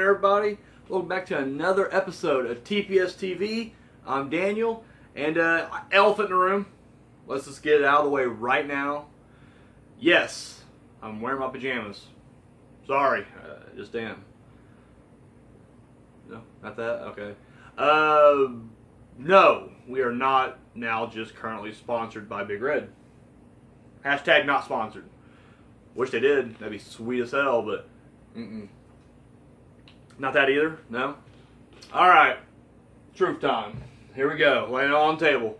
everybody? Welcome back to another episode of TPS-TV. I'm Daniel, and elephant in the room. Let's just get it out of the way right now. Yes, I'm wearing my pajamas. Sorry, just am. No, not that? Okay. No, we are not now just currently sponsored by Big Red. Hashtag not sponsored. Wish they did. That'd be sweet as hell, but not that either. No. All right. Truth time. Here we go. Laying it on the table.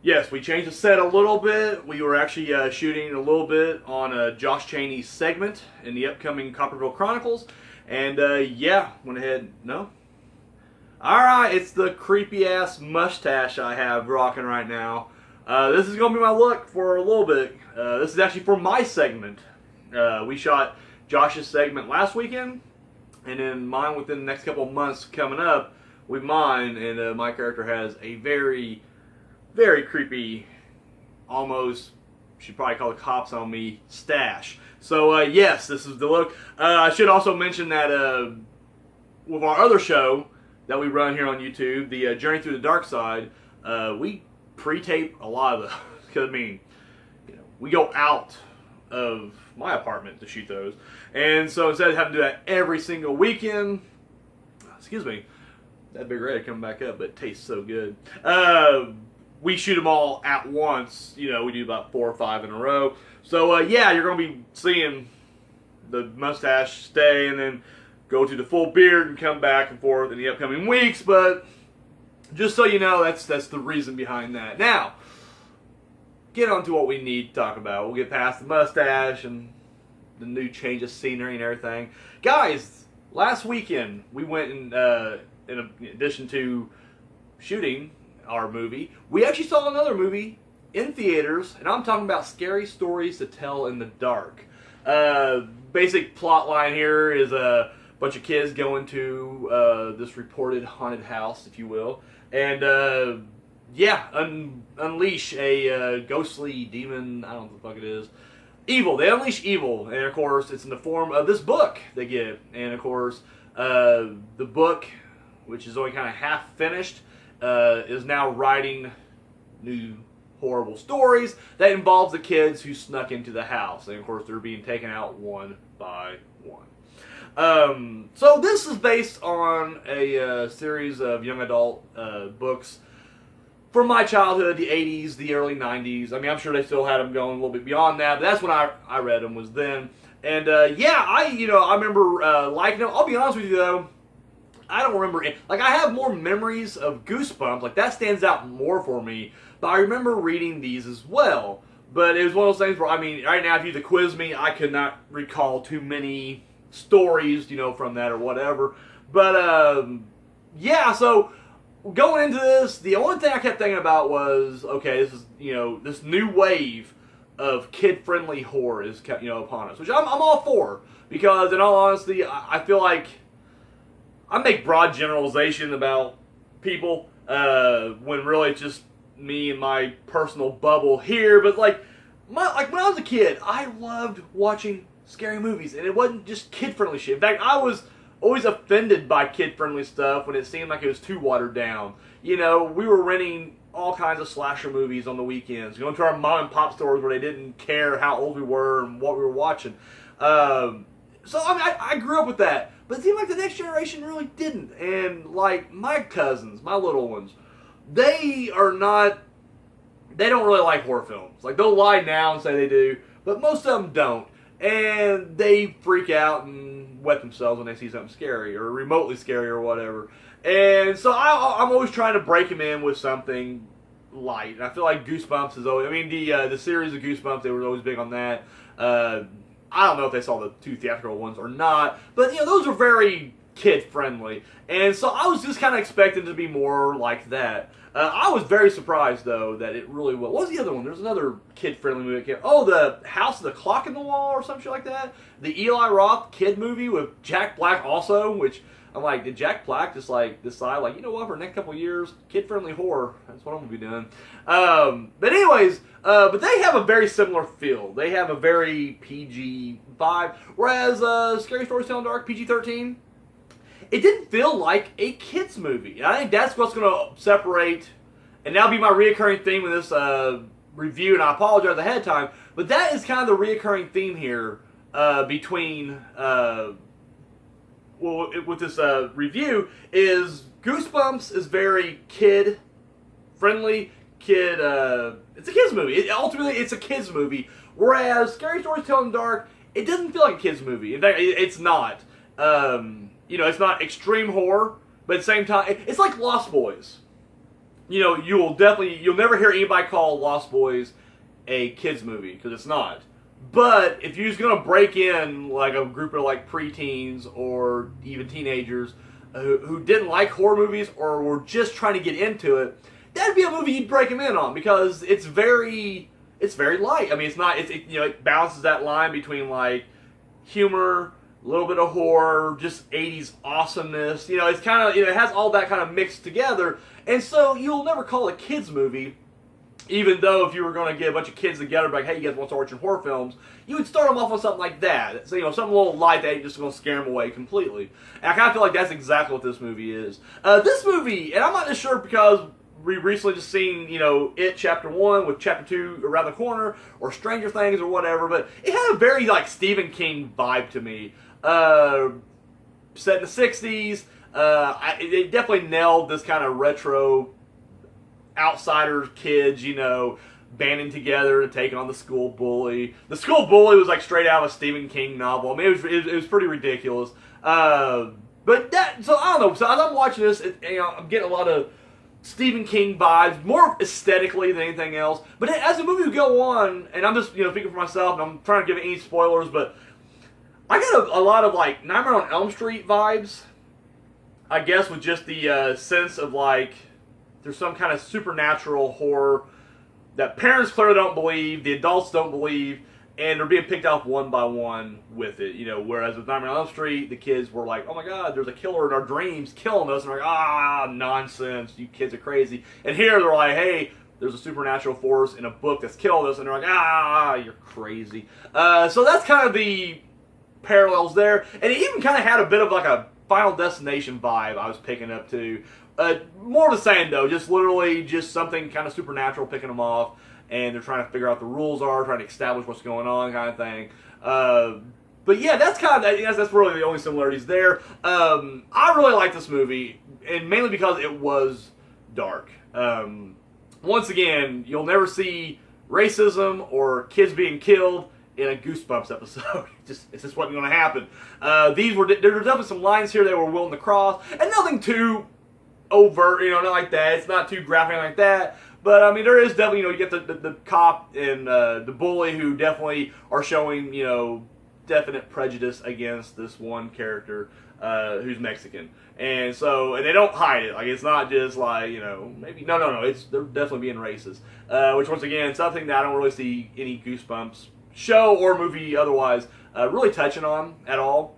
Yes, we changed the set a little bit. We were actually shooting a little bit on Josh Chaney's segment in the upcoming Copperville Chronicles, and yeah, went ahead. No. All right. It's the creepy ass mustache I have rocking right now. This is gonna be my look for a little bit. This is actually for my segment. We shot Josh's segment last weekend, and then mine within the next couple of months coming up with mine, and my character has a very, very creepy, almost, should probably call the cops on me, stash. So yes, this is the look. I should also mention that with our other show that we run here on YouTube, the Journey Through the Dark Side, we pre-tape a lot of those. Because, I mean, you know, we go out of my apartment to shoot those. And so instead of having to do that every single weekend, excuse me, that Big Red coming back up, but it tastes so good. We shoot them all at once. You know, we do about 4 or 5 in a row. So, yeah, you're going to be seeing the mustache stay and then go to the full beard and come back and forth in the upcoming weeks. But just so you know, that's the reason behind that. Now, get on to what we need to talk about. We'll get past the mustache and the new change of scenery and everything. Guys, last weekend we went and, in addition to shooting our movie, we actually saw another movie in theaters, and I'm talking about Scary Stories to Tell in the Dark. Basic plot line here is a bunch of kids going to this reported haunted house, if you will, and yeah, unleash a ghostly demon. I don't know what the fuck it is. Evil. They unleash evil, and of course, it's in the form of this book they get. And of course, the book, which is only kind of half finished, is now writing new horrible stories that involve the kids who snuck into the house, and of course, they're being taken out one by one. So this is based on a series of young adult books from my childhood, the 80s, the early 90s. I mean, I'm sure they still had them going a little bit beyond that, but that's when I read them, was then. And yeah, I remember liking them. I'll be honest with you though, I don't remember it. Like, I have more memories of Goosebumps. Like, that stands out more for me. But I remember reading these as well. But it was one of those things where, I mean, right now, if you had to quiz me, I could not recall too many stories, you know, from that or whatever. But yeah, so going into this, the only thing I kept thinking about was, okay, this is, you know, this new wave of kid-friendly horror is, you know, upon us, which I'm all for, because in all honesty, I feel like I make broad generalization about people when really it's just me and my personal bubble here. But like when I was a kid, I loved watching scary movies, and it wasn't just kid-friendly shit. In fact, I was always offended by kid-friendly stuff when it seemed like it was too watered down. You know, we were renting all kinds of slasher movies on the weekends, going to our mom and pop stores where they didn't care how old we were and what we were watching. So I mean, I grew up with that, but it seemed like the next generation really didn't. And like my cousins, my little ones, they don't really like horror films. Like, they'll lie now and say they do, but most of them don't. And they freak out and wet themselves when they see something scary or remotely scary or whatever. And so I'm always trying to break them in with something light. And I feel like Goosebumps is always, I mean, the series of Goosebumps, they were always big on that. I don't know if they saw the 2 theatrical ones or not, but, you know, those are very kid-friendly. And so I was just kind of expecting to be more like that. I was very surprised, though, that it really was. What was the other one? There's another kid-friendly movie that came. Oh, the House of the Clock in the Wall or some shit like that. The Eli Roth kid movie with Jack Black also, which I'm like, did Jack Black just like decide, like, you know what, for the next couple of years, kid-friendly horror, that's what I'm going to be doing. But anyways, but they have a very similar feel. They have a very PG vibe, whereas Scary Stories to Tell in the Dark, PG-13. it didn't feel like a kids movie. And I think that's what's going to separate, and that'll be my reoccurring theme with this review, and I apologize ahead of time, but that is kind of the reoccurring theme here between, with this review, is Goosebumps is very kid-friendly, it's a kids movie. Ultimately, it's a kids movie, whereas Scary Stories to Tell in the Dark, it doesn't feel like a kids movie. In fact, it's not. It's not extreme horror, but at the same time, it's like Lost Boys. You'll never hear anybody call Lost Boys a kids movie, because it's not. But if you're just going to break in like a group of like preteens or even teenagers who didn't like horror movies or were just trying to get into it, that'd be a movie you'd break them in on, because it's very light. I mean, it balances that line between like humor, a little bit of horror, just 80s awesomeness. It's kind of, it has all that kind of mixed together. And so you'll never call it a kids movie, even though if you were going to get a bunch of kids together, like, hey, you guys want to start watching horror films, you would start them off on something like that. So, something a little light that ain't just going to scare them away completely. And I kind of feel like that's exactly what this movie is. This movie, and I'm not just sure because we recently just seen, It Chapter 1 with Chapter 2 around the corner, or Stranger Things or whatever, but it had a very, like, Stephen King vibe to me. Set in the 60s, it definitely nailed this kind of retro outsider kids, banding together to take on the school bully. The school bully was like straight out of a Stephen King novel. I mean, it was pretty ridiculous. So I don't know. So as I'm watching this, I'm getting a lot of Stephen King vibes, more aesthetically than anything else. But as the movie would go on, and I'm just speaking for myself, and I'm trying to give any spoilers, but I got a lot of like Nightmare on Elm Street vibes. I guess with just the sense of like there's some kind of supernatural horror that parents clearly don't believe, the adults don't believe, and they're being picked off one by one with it. Whereas with Nightmare on Elm Street, the kids were like, oh my god, there's a killer in our dreams killing us, and they're like, nonsense, you kids are crazy. And here they're like, hey, there's a supernatural force in a book that's killed us, and they're like, you're crazy. So that's kind of the parallels there, and it even kind of had a bit of like a Final Destination vibe I was picking up too. More of the same though, just literally just something kind of supernatural picking them off, and they're trying to figure out the rules are, trying to establish what's going on, kind of thing. But yeah, that's really the only similarities there. I really like this movie, and mainly because it was dark. Once again, you'll never see racism or kids being killed in a Goosebumps episode. It's just wasn't going to happen. There were definitely some lines here they were willing to cross, and nothing too overt, not like that. It's not too graphic like that. But I mean, there is definitely, you get the cop and the bully who definitely are showing, definite prejudice against this one character who's Mexican, and they don't hide it. Like, it's not just like maybe no. They're definitely being racist. Which once again, something that I don't really see any Goosebumps show or movie otherwise really touching on at all.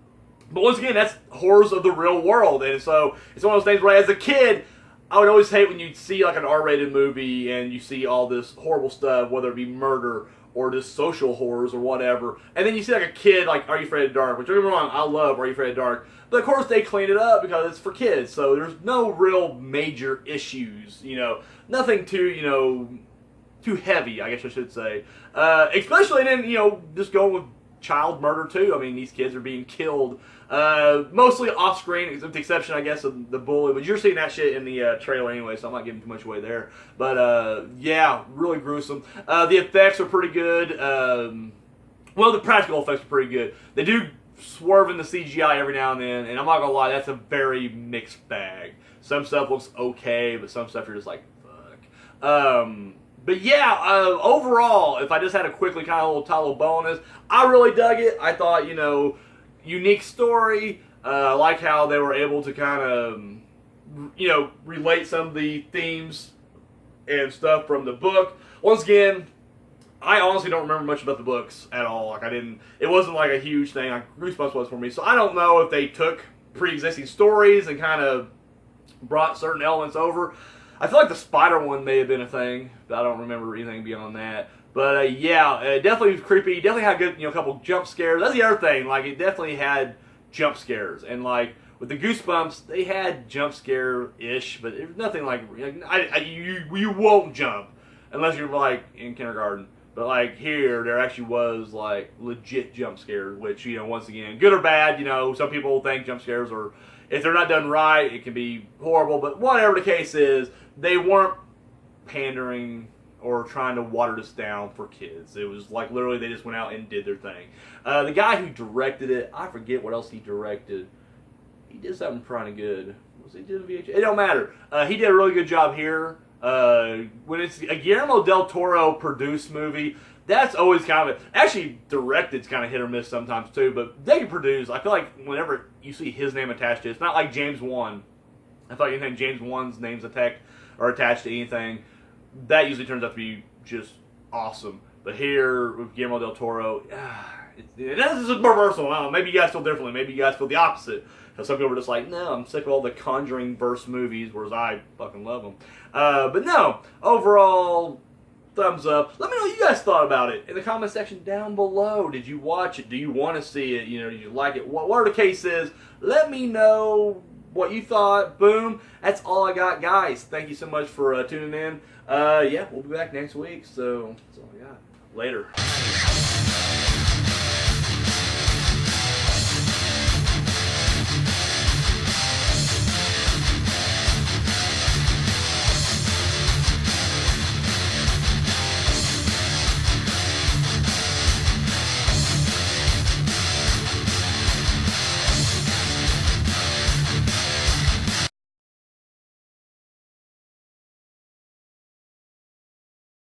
But once again, that's horrors of the real world, and so it's one of those things where as a kid, I would always hate when you see like an R-rated movie and you see all this horrible stuff, whether it be murder or just social horrors or whatever, and then you see like a kid like Are You Afraid of the Dark, which don't get me wrong, I love Are You Afraid of the Dark, but of course they clean it up because it's for kids, so there's no real major issues, nothing too, too heavy, I guess I should say. Especially then, just going with child murder too. I mean, these kids are being killed, mostly off screen, with the exception, I guess, of the bully. But you're seeing that shit in the trailer anyway, so I'm not giving too much away there. But yeah, really gruesome. The effects are pretty good. The practical effects are pretty good. They do swerve in the CGI every now and then, and I'm not gonna lie, that's a very mixed bag. Some stuff looks okay, but some stuff you're just like, fuck. But yeah, overall, if I just had to quickly kind of tie a little bow on this, I really dug it. I thought, unique story. I like how they were able to kind of, relate some of the themes and stuff from the book. Once again, I honestly don't remember much about the books at all. Like, it wasn't like a huge thing like Goosebumps was for me. So I don't know if they took pre-existing stories and kind of brought certain elements over. I feel like the spider one may have been a thing, but I don't remember anything beyond that. But yeah, it definitely was creepy. Definitely had good, a couple jump scares. That's the other thing. Like, it definitely had jump scares. And like With the Goosebumps, they had jump scare-ish, but it was nothing like you won't jump unless you're like in kindergarten. But like here, there actually was like legit jump scares, which, you know, once again, good or bad, you know, some people think jump scares are, if they're not done right, it can be horrible. But whatever the case is, they weren't pandering or trying to water this down for kids. It was like literally they just went out and did their thing. The guy who directed it, I forget what else he directed. He did something pretty good. Was he doing VHS? It don't matter. He did a really good job here. When it's a Guillermo del Toro produced movie, that's always kind of actually directed's kind of hit or miss sometimes too. But they can produce. I feel like whenever you see his name attached to it, it's not like James Wan. I feel like anytime James Wan's name's attached to anything, that usually turns out to be just awesome. But here with Guillermo del Toro, this is more personal. I don't know, maybe you guys feel differently. Maybe you guys feel the opposite. Because some people are just like, no, I'm sick of all the Conjuring verse movies, whereas I fucking love them. But no, overall, thumbs up. Let me know what you guys thought about it in the comment section down below. Did you watch it? Do you want to see it? You know, did you like it? Whatever the case is, let me know what you thought. Boom. That's all I got, guys. Thank you so much for tuning in. Yeah, we'll be back next week. So that's all I got. Later.